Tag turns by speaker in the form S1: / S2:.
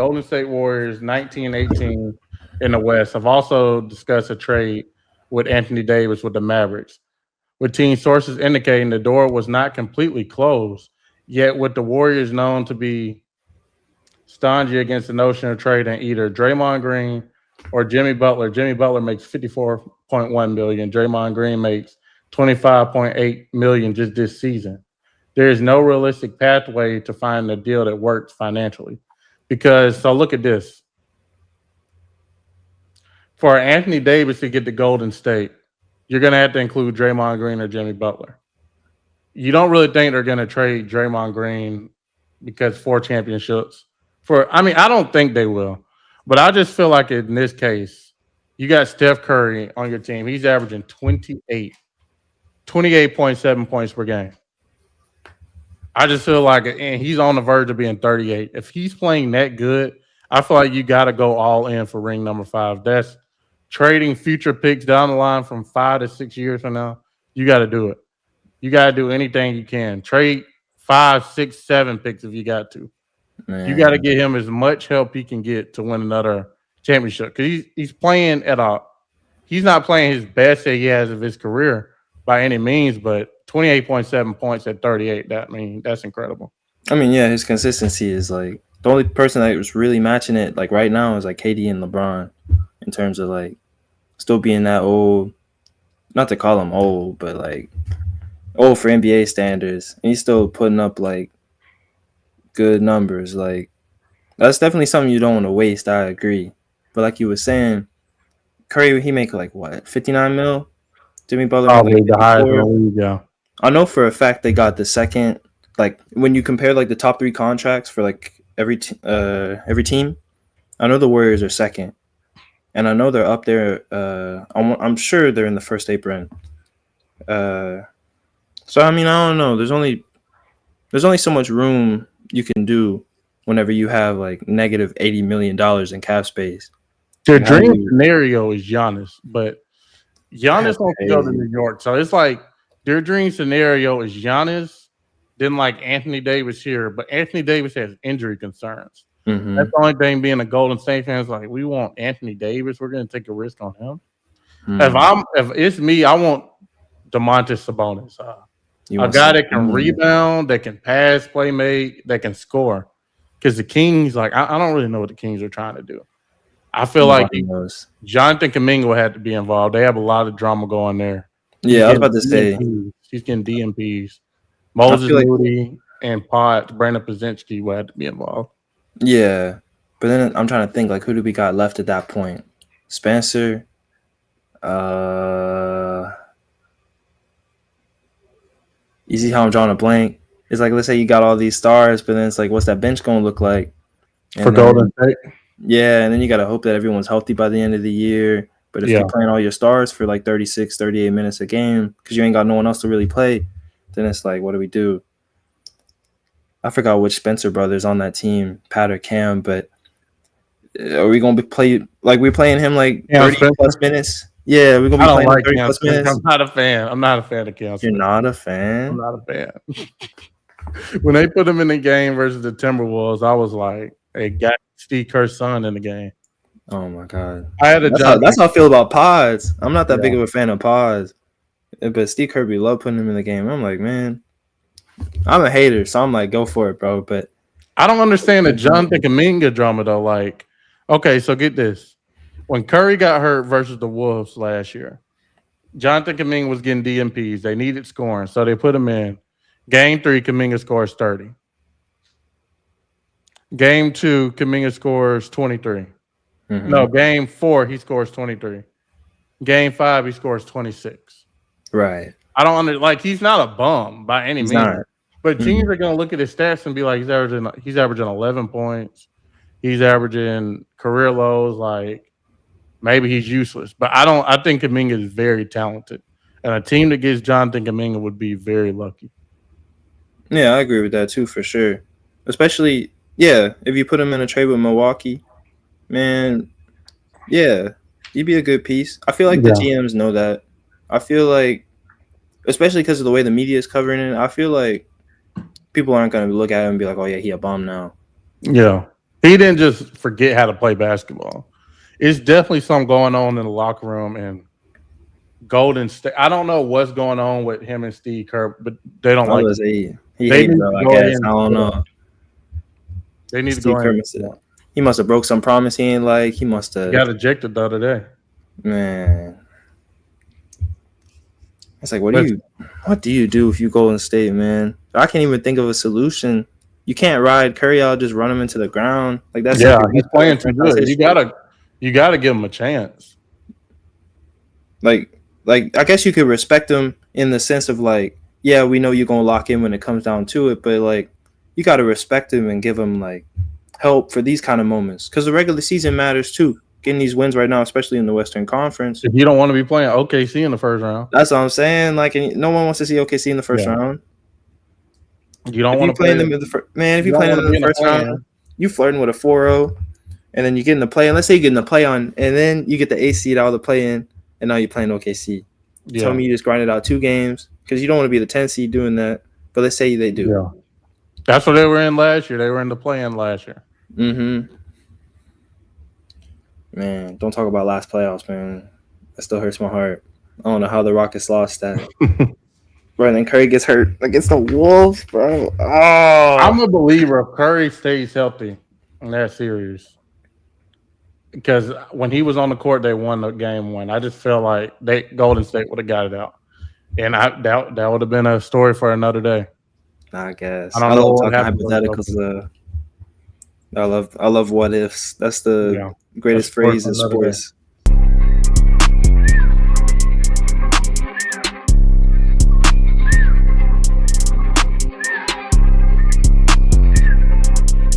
S1: Golden State Warriors 1918 in the West have also discussed a trade with Anthony Davis with the Mavericks, with team sources indicating the door was not completely closed. Yet, with the Warriors known to be stodgy against the notion of trading either Draymond Green or Jimmy Butler. Jimmy Butler makes 54.1 million. Draymond Green makes 25.8 million just this season. There is no realistic pathway to find a deal that works financially. Because so look at this. For Anthony Davis to get to Golden State, you're gonna have to include Draymond Green or Jimmy Butler. You don't really think they're gonna trade Draymond Green because 4 championships. I don't think they will, but I just feel like in this case, you got Steph Curry on your team. He's averaging 28.7 points per game. I just feel like, and he's on the verge of being 38. If he's playing that good, I feel like you got to go all in for ring number 5. That's trading future picks down the line from 5 to 6 years from now. You got to do it. You got to do anything you can. Trade 5, 6, 7 picks if you got to. Man. You got to get him as much help he can get to win another championship because he's playing he's not playing his best that he has of his career by any means, but 28.7 points at 38. That's incredible.
S2: I mean, yeah, his consistency is like the only person that was really matching it like right now is like KD and LeBron in terms of like still being that old. Not to call him old, but like old for NBA standards, and he's still putting up like good numbers. Like that's definitely something you don't want to waste. I agree, but like you were saying, Curry he make like what 59 mil. Jimmy Butler
S1: probably like the highest in the league. Yeah,
S2: I know for a fact they got the second. Like when you compare like the top 3 contracts for like every team, I know the Warriors are second, and I know they're up there. I'm sure they're in the first apron. So I mean I don't know. There's only so much room you can do whenever you have like negative $80 million in cap space.
S1: Their dream scenario is Giannis, but Giannis wants to go to New York. So it's like their dream scenario is Giannis, then like Anthony Davis here, but Anthony Davis has injury concerns. Mm-hmm. That's the only thing being a Golden State fan is like, we want Anthony Davis. We're going to take a risk on him. Mm-hmm. If it's me, I want Domantas Sabonis. A guy that can rebound, that can pass, play make, that can score. Because the Kings, like, I don't really know what the Kings are trying to do. I feel like Jonathan Kuminga will have to be involved. They have a lot of drama going there.
S2: Yeah, I was about to say.
S1: He's getting DMPs. Moses Moody and Potts, Brandon Pozinski will have to be involved.
S2: Yeah. But then I'm trying to think, like, who do we got left at that point? Spencer. You see how I'm drawing a blank? It's like, let's say you got all these stars, but then it's like, what's that bench going to look like?
S1: For Golden State?
S2: Yeah, and then you got to hope that everyone's healthy by the end of the year. But if you're playing all your stars for like 36, 38 minutes a game because you ain't got no one else to really play, then it's like, what do we do? I forgot which Spencer brother's on that team, Pat or Cam, but are we going to we're playing him like 30-plus minutes? Yeah, we're going to be playing like 30-plus minutes.
S1: I'm not a fan. I'm not a fan of Cam.
S2: You're not a fan?
S1: I'm not a fan. When they put him in the game versus the Timberwolves, I was like, hey, got Steve Kerr's son in the game.
S2: Oh, my God.
S1: That's
S2: how I feel about Pods. I'm not that big of a fan of Pods. But Steve Kirby loved putting him in the game. I'm like, man, I'm a hater. So I'm like, go for it, bro. But
S1: I don't understand the Jonathan Kuminga drama, though. Like, okay, so get this. When Curry got hurt versus the Wolves last year, Jonathan Kuminga was getting DMPs. They needed scoring, so they put him in. Game 3, Kuminga scores 30. Game 2, Kuminga scores 23. Mm-hmm. No, game 4, he scores 23. Game 5, he scores 26.
S2: Right.
S1: I don't he's not a bum by any means.
S2: Not.
S1: But teams are going to look at his stats and be like, he's averaging 11 points. He's averaging career lows. Like, maybe he's useless. But I think Kuminga is very talented. And a team that gets Jonathan Kuminga would be very lucky.
S2: Yeah, I agree with that too, for sure. Especially, if you put him in a trade with Milwaukee, man, he'd be a good piece. I feel like the GMs know that. I feel like, especially because of the way the media is covering it, I feel like people aren't going to look at him and be like, oh, yeah, he a bum now.
S1: Yeah. He didn't just forget how to play basketball. It's definitely something going on in the locker room and Golden State. I don't know what's going on with him and Steve Kerr, but they don't
S2: I
S1: like.
S2: was he
S1: They
S2: hating,
S1: need
S2: bro.
S1: to
S2: I
S1: go
S2: guess
S1: in.
S2: I don't know.
S1: They need to
S2: Steve
S1: go
S2: Kerr
S1: in.
S2: must have. He must have broke some promise. He ain't like. He must
S1: He
S2: have.
S1: got ejected the other day.
S2: Man, it's like, what
S1: Listen,
S2: do you do if you Golden State, man? I can't even think of a solution. You can't ride Curry out, just run him into the ground. Like that's like
S1: yeah,
S2: your
S1: he's
S2: best player in
S1: playing too
S2: franchise
S1: good.
S2: history.
S1: You gotta give him a chance.
S2: Like I guess you could respect him in the sense of like, yeah, we know you're gonna lock in when it comes down to it, but like, you gotta respect him and give him like help for these kind of moments because the regular season matters too. Getting these wins right now, especially in the Western Conference.
S1: If you don't want to be playing OKC in the first round,
S2: That's what I'm saying. Like, no one wants to see OKC in the first
S1: yeah,
S2: round.
S1: you don't
S2: If
S1: want
S2: you
S1: to play.
S2: playing them in the first, man, if
S1: You
S2: you
S1: don't
S2: playing
S1: want
S2: them
S1: to
S2: in
S1: be
S2: the
S1: in the
S2: first round,
S1: plan.
S2: you flirting with a 4-0, and then you get in the play. And let's say you get in the play on, and then you get the A seed out of the play in, and now you're playing OKC. Tell
S1: Yeah,
S2: me you just grinded out 2 games because you don't want to be the 10 seed doing that. But let's say they do.
S1: yeah. That's what they were in last year. They were in the play-in last year.
S2: Mm-hmm. Man, don't talk about last playoffs, man. That still hurts my heart. I don't know how the Rockets lost that. Bro, and then Curry gets hurt against the Wolves, bro.
S1: I'm
S2: Oh,
S1: a believer if Curry stays healthy in that series because when he was on the court, they won the game one. I just feel like Golden State would have got it out, and that would have been a story for another day.
S2: I
S1: I
S2: guess I
S1: don't know
S2: love
S1: what
S2: talking
S1: happened to
S2: hypotheticals.
S1: us.
S2: I love what ifs. That's the
S1: Yeah, a
S2: greatest
S1: story
S2: phrase
S1: for
S2: in
S1: another day.
S2: sports.